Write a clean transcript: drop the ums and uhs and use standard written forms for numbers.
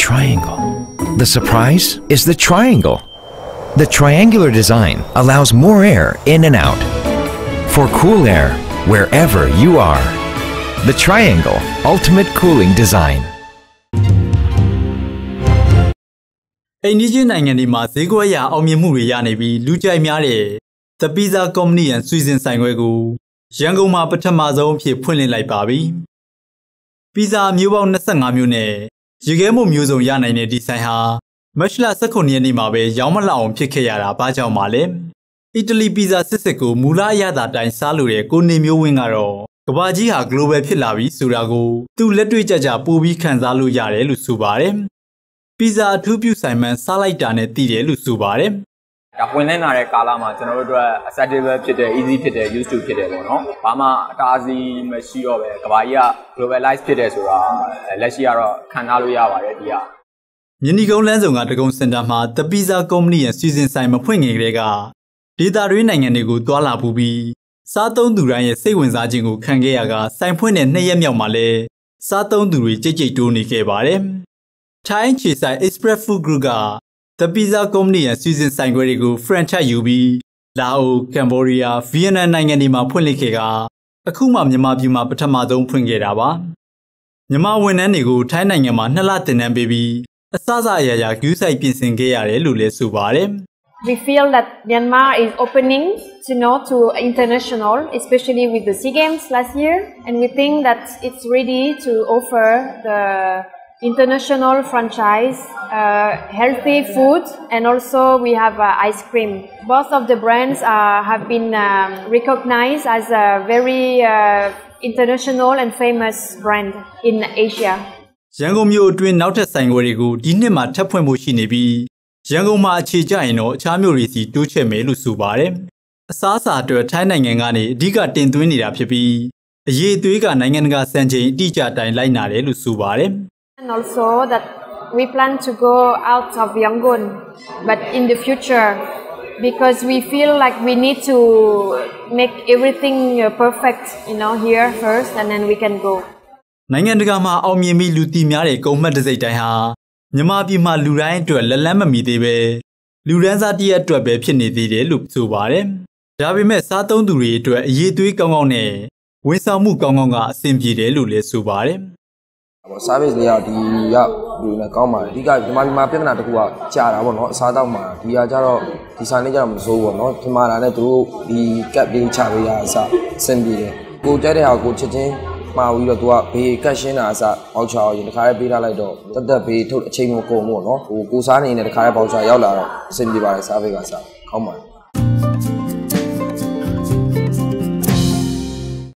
triangle. The surprise is the triangle. The triangular design allows more air in and out. For cool air wherever you are. The Triangle Ultimate Cooling Design. အိန္ဒိယနိုင်ငံဒီမှာဈေးကွက်ရအောင်မြင်မှုတွေရနေပြီးလူကြိုက်များတဲ့ The Pizza Company and Suisin ဆိုင်ခွဲကိုရန်ကုန်မှာပထမဆုံးအဖြစ်ဖွင့်လှစ်လိုက်ပါပြီ။ Pizza မျိုးပေါင်း25မျိုးနဲ့ရေခဲမှုမျိုးစုံရနိုင်တဲ့ဒီဆိုင်ဟာမတ်လ19ရက်နေ့မှာပဲရောင်းမလှအောင်ဖြစ်ခဲ့ရတာဘာကြောင့်ပါလဲ။အီတလီ Pizza စစ်ကိုမူလအရသာတိုင်းစားလို့တဲ့ကိုနေမျိုးဝင်းကတော့ကဘာကြီးဟာ global ဖြစ်လာပြီဆိုတာကိုသူလက်တွေ့ကြပိုပြီးခံစားလို့ရတယ်လို့ဆိုပါတယ်။ Pizza အထူးပြုဆိုင်မှန်စားလိုက်တာနဲ့တည်တယ်လို့ဆိုပါတယ်။ဒါဝင်လင်းလာတဲ့ကာလမှာကျွန်တော်တို့အတွက် acceptable ဖြစ်တဲ့ easy ဖြစ်တဲ့ used to ဖြစ်တယ်ပေါ့နော်။ဘာမှအတားအဆီးမရှိတော့ပဲကဘာကြီးက globalize ဖြစ်တယ်ဆိုတာလက်ရှိကတော့ခံစားလို့ရပါတယ်ဒီကမြင်းဒီကုန်းလမ်းဆောင်ကတကုံစင်တာမှာ The Pizza Company ရဲ့စီစဉ်ဆိုင်မဖွင့်ခင်ကတည်းကဒေသတွင်းနိုင်ငံတွေကိုတွာလာပူပြီးစားသုံးသူတိုင်းရဲ့စိတ်ဝင်စားခြင်းကိုခံခဲ့ရကဆိုင်ဖွင့်တဲ့2ရက်မြောက်မှာလဲစားသုံးသူတွေကြိတ်တိုးနေခဲ့ပါတယ်။ထိုင်းခြေဆိုင် Express Food Group က The Pizza Company ရဲ့စီစဉ်ဆိုင်ခွဲတွေကို franchise ယူပြီးလာအို၊ကမ်ဘောဒီးယား၊ဗီယက်နမ်နိုင်ငံတွေမှာဖွင့်လှစ်ခဲ့ကအခုမှမြန်မာပြည်မှာပထမဆုံးဖွင့်ခဲ့တာပါ။မြန်မာဝန်ထမ်းတွေကိုထိုင်းနိုင်ငံမှာ2လသင်တန်းပေးပြီးအစအရာရာဂူးဆိုင်ပြင်ဆင်ခဲ့ရတယ်လို့လည်းဆိုပါတယ်။ We feel that Myanmar is opening to international, especially with the SEA Games last year, and we think that it's ready to offer the international franchise, healthy food, and also we have ice cream. Both of the brands have been recognized as a very international and famous brand in Asia. ရန်ကုန်မြို့အတွင်းနောက်ထပ်ဆိုင်ခွဲတွေကိုဒီနှစ်မှာထပ်ဖွင့်ဖို့ရှိနေပြီးရန်ကုန်မှာအခြေကျရင်တော့အခြားမြို့တွေစီတိုးချဲ့မယ်လို့ဆိုပါတယ်။အစားအစာအတွက်ထိုင်းနိုင်ငံကနေအဓိကတင်သွင်းနေတာဖြစ်ပြီးအရေးအသွေးကနိုင်ငံတကာစံချိန်အတိအကျတိုင်းလိုက်နာတယ်လို့ဆိုပါတယ်။ And also that we plan to go out of Yangon, but in the future, because we feel like we need to make everything perfect, here first, and then we can go. နိုင်ငံတကာမှာအောင်မြင်ပြီးလူသိများတဲ့ကုန်မှတ်တစိတ်တိုင်းဟာမြန်မာပြည်မှာလူတိုင်းအတွက်လက်လန်းမမီသေးပဲလူဒန်းစားတရက်အတွက်ပဲဖြစ်နေသေးတယ်လို့ဆိုပါတယ်။ဒါပေမဲ့စားသုံးသူတွေအတွက်အရေးသွေးကောင်းကောင်းနဲ့ဝန်ဆောင်မှုကောင်းကောင်းကအဆင်ပြေတယ်လို့လည်းဆိုပါတယ်။ service လေးကဒီရောက်လူနဲ့ကောင်းပါတယ်။အဓိကမြန်မာပြည်မှာပြဿနာတစ်ခုကကြာတာပေါ့နော်။အစားတောက်မှာဒီကကြတော့ဒီဆိုင်လေးကြတော့မစိုးဘူးပေါ့နော်။ဒီမှာလာနဲ့သူတို့ဒီ cap လေးချပေးရအစအဆင်ပြေတယ်။ကိုကြိုက်တဲ့ဟာကိုချက်ချင်းမှာပြီးတော့သူကဘေးကတ်ရှင်းတာအစပေါက်ချအောင်ရင်တခါလေးပေးထားလိုက်တော့တက်ဘေးထုတ်အချိန်မကုန်ဘူးပေါ့နော်။ကိုစားနေနေတဲ့တခါလေးပေါက်ချရောက်လာတော့အဆင်ပြေပါတယ် service ကစကောင်းပါတယ်